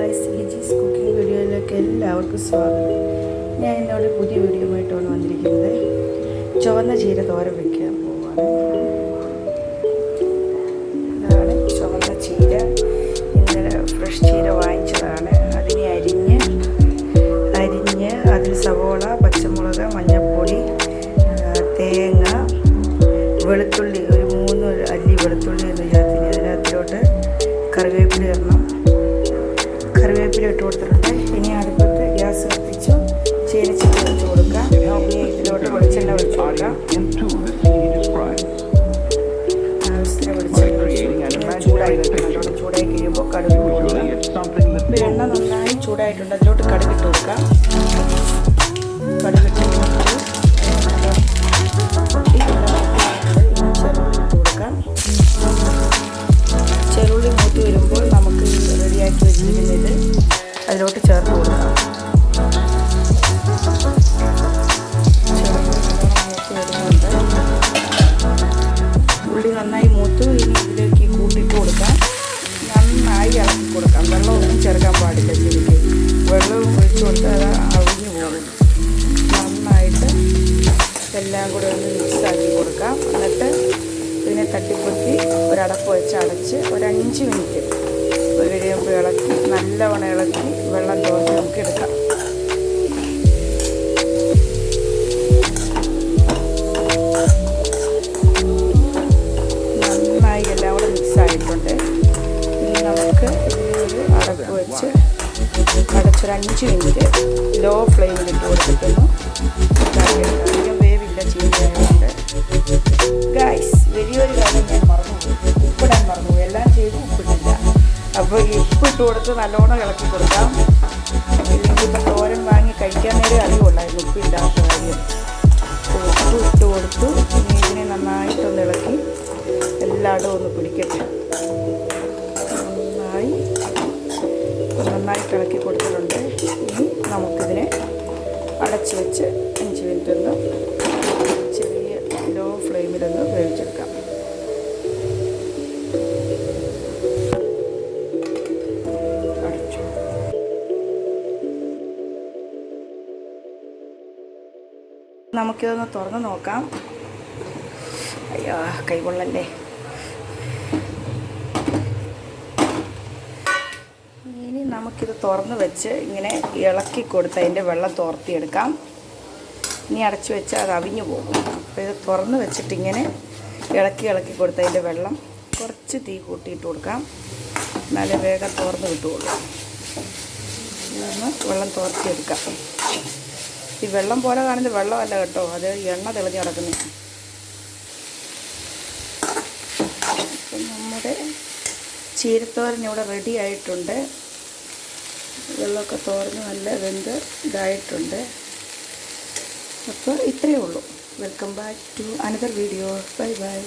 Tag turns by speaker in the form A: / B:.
A: Guys, Liji's cooking വീഡിയോയിലേക്ക് എല്ലാവർക്കും സ്വാഗതം. ഞാൻ ഇന്നോട് പുതിയ വീഡിയോ ആയിട്ടാണ് വന്നിരിക്കുന്നത്. ചുവന്ന ചീര തോരൻ വയ്ക്കാൻ പോവാണ്. ഇതാണ് ചുവന്ന ചീര. ഇന്നലെ ഫ്രഷ് ചീര വാങ്ങിച്ചതാണ്. അതിനെ അരിഞ്ഞ് അതിൽ സവോള, പച്ചമുളക്, മഞ്ഞൾപ്പൊടി, തേങ്ങ, വെളുത്തുള്ളി, ഒരു 3 അല്ലി വെളുത്തുള്ളി എന്ന് ചേർത്തിന്. ഇതിനകത്തിലോട്ട് കറിവേപ്പില ഇടണം. കറിവേപ്പില ഇട്ട് കൊടുത്തിട്ടുണ്ട്. ഇനി അടുപ്പത്ത് ഗ്യാസ് കത്തിച്ചു ചീനച്ചട്ടി വെച്ച് കൊടുക്കാം. ഇനി ഇതിലോട്ട് വെളിച്ചെണ്ണ ഒഴിച്ച് കൊടുക്കാം. ആവശ്യത്തിന് വെളിച്ചെണ്ണ ചൂടായി കഴിയുമ്പോൾ കടുക് കൊടുക്കാം. ഇപ്പോൾ എണ്ണ നന്നായി ചൂടായിട്ടുണ്ട്. അതിലോട്ട് കടുകിട്ട് കൊടുക്കാം. കടുകിട്ട് ചെറുള്ളി മൂത്ത് വരുമ്പോൾ നമുക്ക് റെഡിയാക്കി വെച്ചിരിക്കുന്നത് അതിലോട്ട് ചേർത്ത് കൊടുക്കാം. ഉള്ളി നന്നായി മൂത്ത് ഇനി ഇതിലേക്ക് കൂട്ടിയിട്ട് കൊടുക്കാം. നന്നായി ഇളക്കി കൊടുക്കാം. വെള്ളമൊന്നും ചേർക്കാൻ പാടില്ല. ഇതിലേക്ക് വെള്ളം ഒഴിച്ചു കൊടുത്ത് അത് അവിഞ്ഞു പോകും. നന്നായിട്ട് എല്ലാം കൂടെ ഒന്ന് മിക്സാക്കി കൊടുക്കാം. എന്നിട്ട് ഇതിനെ തട്ടിപ്പൊത്തി ഒരടപ്പ് വെച്ച് അടച്ച് ഒരു 5 മിനിറ്റ് കഴിയുമ്പോൾ ഇളക്കി നല്ലവണ്ണം ഇളക്കി വെള്ളം തോന്നി നമുക്ക് എടുക്കാം. നന്നായി എല്ലാം കൂടെ മിക്സായിട്ടുണ്ട്. ഇനി നമുക്ക് ഒരു അടപ്പ് വെച്ച് അടച്ചൊരു 5 മിനിറ്റ് ലോ ഫ്ലെയിമിലിട്ട് കൊടുത്തിട്ടൊന്ന് അധികം വേവില്ല ചീരയായതുകൊണ്ട്. ഗായ്സ്, വലിയൊരു കാര്യം ഞാൻ ഉപ്പിടാൻ മറന്നുപോയി. എല്ലാം ചെയ്തു ഉപ്പിട്ടില്ല. അപ്പോൾ ഉപ്പിട്ട് കൊടുത്ത് നല്ലോണം ഇളക്കി കൊടുക്കാം. ഇല്ലെങ്കിൽ ഇപ്പം തോരൻ വാങ്ങി കഴിക്കാൻ നേരം അറിയുള്ളായിരുന്നു ഉപ്പില്ലാത്ത കാര്യം. ഉപ്പ് ഇട്ട് കൊടുത്തു. ഇനി ഇതിനെ നന്നായിട്ടൊന്ന് ഇളക്കി എല്ലായിടും ഒന്ന് പിടിക്കട്ടെ. നന്നായിട്ട് ഇളക്കി കൊടുത്തിട്ടുണ്ട്. ഇനി നമുക്കിതിനെ അടച്ച് വെച്ച് 5 മിനിറ്റ് ഒന്ന് ചെറിയ ലോ ഫ്ലെയിമിലൊന്ന് വേവിച്ചെടുക്കാം. നമുക്കിതൊന്ന് തുറന്ന് നോക്കാം. അയ്യോ, കൈകൊള്ളല്ലേ. ഇനി നമുക്കിത് തുറന്ന് വെച്ച് ഇങ്ങനെ ഇളക്കി കൊടുത്ത് അതിൻ്റെ വെള്ളം തോർത്തിയെടുക്കാം. ഇനി അടച്ചു വെച്ചാൽ അത് അവിഞ്ഞു പോകും. അപ്പോൾ ഇത് തുറന്ന് വെച്ചിട്ടിങ്ങനെ ഇളക്കി കൊടുത്ത് അതിൻ്റെ വെള്ളം കുറച്ച് തീ കൂട്ടിയിട്ട് കൊടുക്കാം. എന്നാലേ വേഗം തോർന്ന് കിട്ടുകയുള്ളൂ. ഇതൊന്ന് വെള്ളം തോർത്തിയെടുക്കാം. ഈ വെള്ളം പോലെ കാണുന്ന വെള്ളമല്ല കേട്ടോ, അത് എണ്ണ തെളിഞ്ഞ് കിടക്കുന്നത്. അപ്പം നമ്മുടെ ചീരത്തോരൻ ഇവിടെ റെഡി ആയിട്ടുണ്ട്. വെള്ളമൊക്കെ തോർന്ന് നല്ല വെന്ത് ഇതായിട്ടുണ്ട്. അപ്പോൾ ഇത്രയേ ഉള്ളൂ. Welcome back to another video. Bye by.